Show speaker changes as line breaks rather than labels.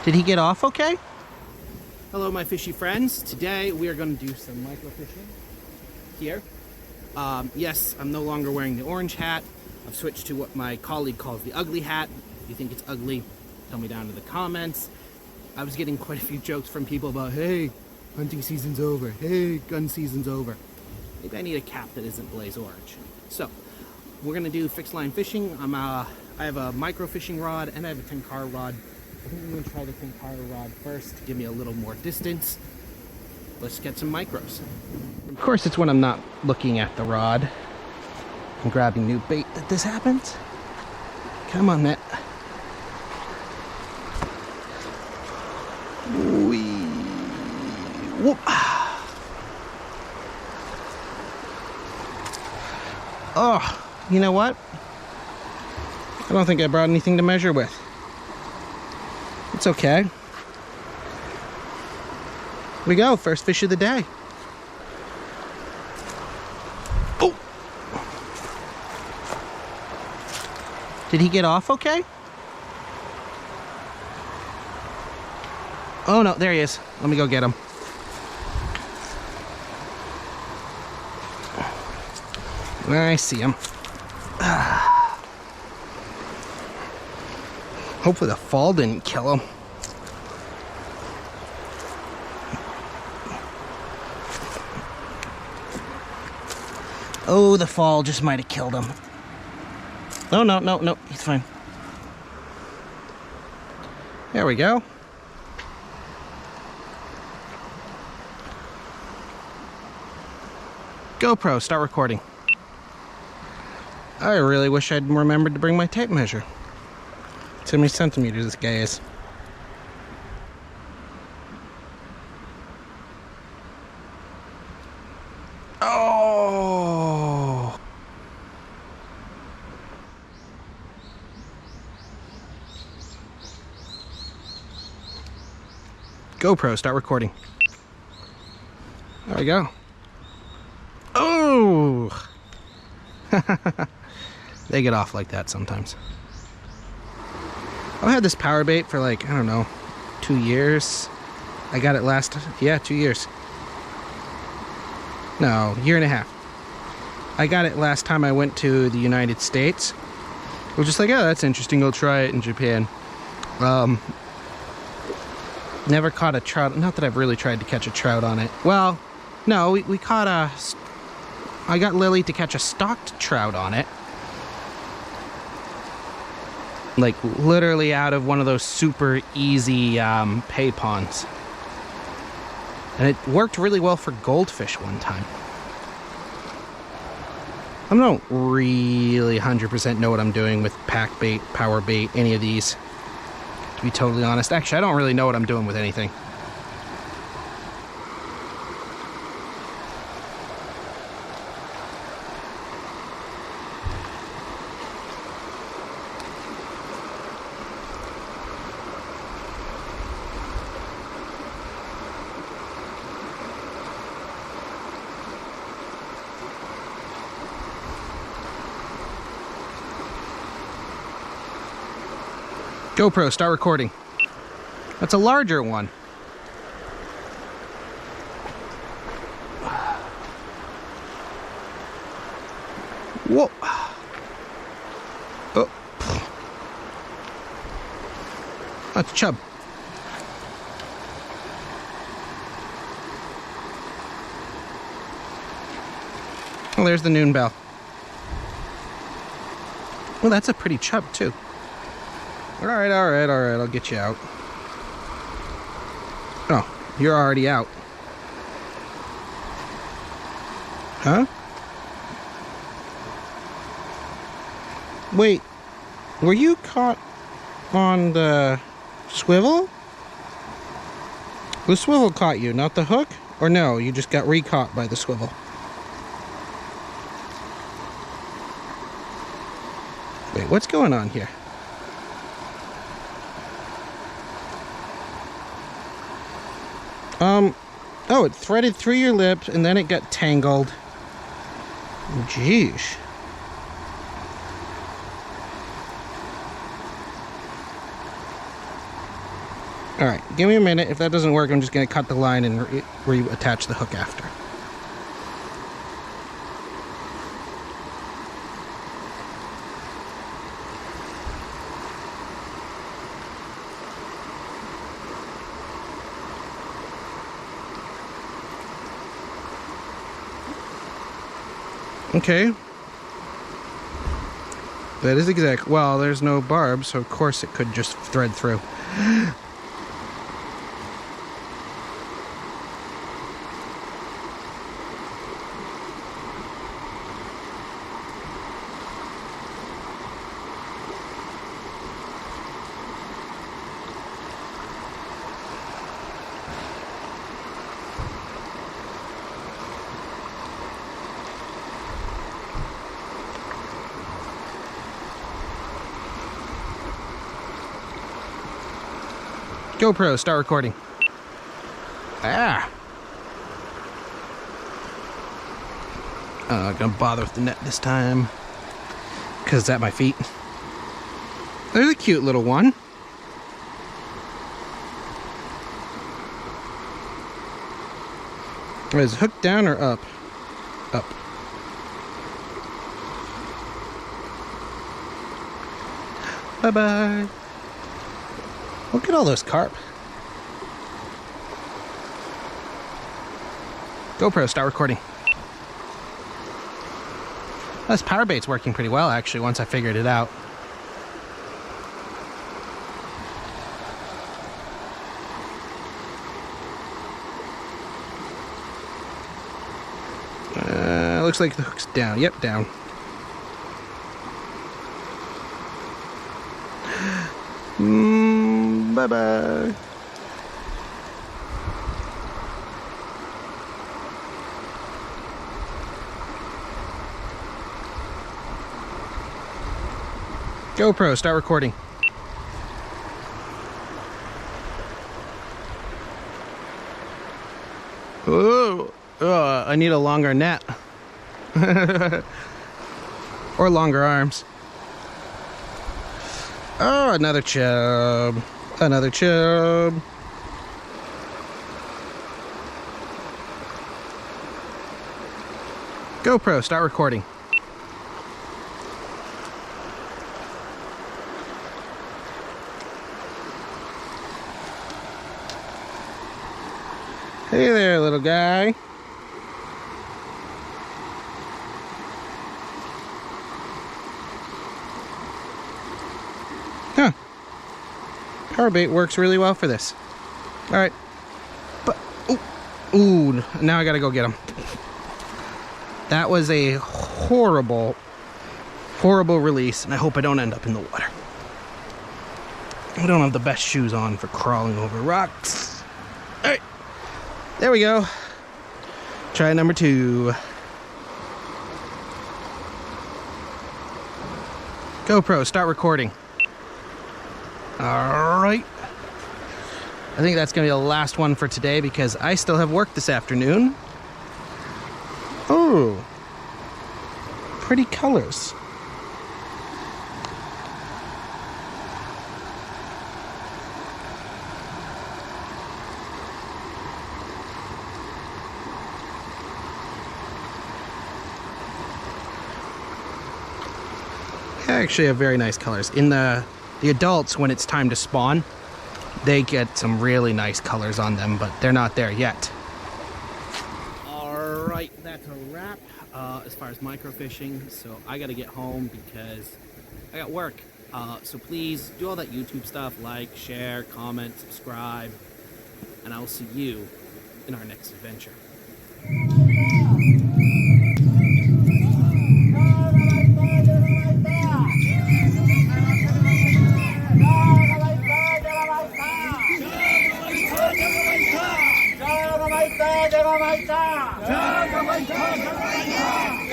Did he get off okay?
Hello, my fishy friends. Today we are going to do some microfishing here. Yes, I'm no longer wearing the orange hat. I've switched to what my colleague calls the ugly hat. If you think it's ugly, tell me down in the comments. I was getting quite a few jokes from people about, hey, hunting season's over. Hey, gun season's over. Maybe I need a cap that isn't blaze orange. So, we're going to do fixed line fishing. I have a microfishing rod and I have a tenkara rod. I think I'm going to try the tenkara rod first to give me a little more distance. Let's get some micros.
Of course, it's when I'm not looking at the rod and grabbing new bait that this happens. Come on, net. Whee. Whoop. Oh, you know what? I don't think I brought anything to measure with. It's okay. Here we go, first fish of the day. Oh! Did he get off okay? Oh no, there he is. Let me go get him. I see him. Hopefully the fall didn't kill him. Oh, the fall just might have killed him. Oh, no, he's fine. There we go. GoPro, start recording. I really wish I'd remembered to bring my tape measure. See how many centimeters this guy is. Oh! GoPro, start recording. There we go. Oh! They get off like that sometimes. I've had this power bait for like, I don't know, 2 years. I got it last, 2 years. No, year and a half. I got it last time I went to the United States. I was just like, oh, that's interesting, I'll try it in Japan. Never caught a trout, not that I've really tried to catch a trout on it. Well, no, we caught I got Lily to catch a stocked trout on it. Like literally out of one of those super easy pay ponds. And it worked really well for goldfish one time. I don't really 100% know what I'm doing with pack bait, power bait, any of these. To be totally honest. Actually, I don't really know what I'm doing with anything. GoPro, start recording. That's a larger one. Whoa. Oh. That's chub. Well, there's the noon bell. Well, that's a pretty chub too. All right, I'll get you out. Oh, you're already out. Huh? Wait, were you caught on the swivel? The swivel caught you, not the hook? Or no, you just got re-caught by the swivel? Wait, what's going on here? Oh, it threaded through your lips and then it got tangled. Jeez. All right, give me a minute. If that doesn't work, I'm just going to cut the line and reattach the hook after. Okay. That is exact. Well, there's no barb, so of course it could just thread through. GoPro, start recording. Ah! I'm not gonna bother with the net this time, because it's at my feet. There's a cute little one. Is it hooked down or up? Up. Bye-bye. Look at all those carp. GoPro, start recording. This power bait's working pretty well, actually, once I figured it out. Looks like the hook's down. Yep, down. Bye-bye. GoPro, start recording. Oh, I need a longer net. Or longer arms. Oh, another chub. Another chub. GoPro, start recording. Hey there, little guy. Huh. Power bait works really well for this. All right. But, ooh, now I gotta go get him. That was a horrible, horrible release, and I hope I don't end up in the water. I don't have the best shoes on for crawling over rocks. All right. There we go. Try number 2. GoPro, start recording. All right. I think that's gonna be the last one for today because I still have work this afternoon. Oh, pretty colors. They actually have very nice colors. In the adults, when it's time to spawn, they get some really nice colors on them, but they're not there yet. All right, that's a wrap as far as microfishing. So I got to get home because I got work. So please do all that YouTube stuff, like, share, comment, subscribe, and I'll see you in our next adventure.
Chub,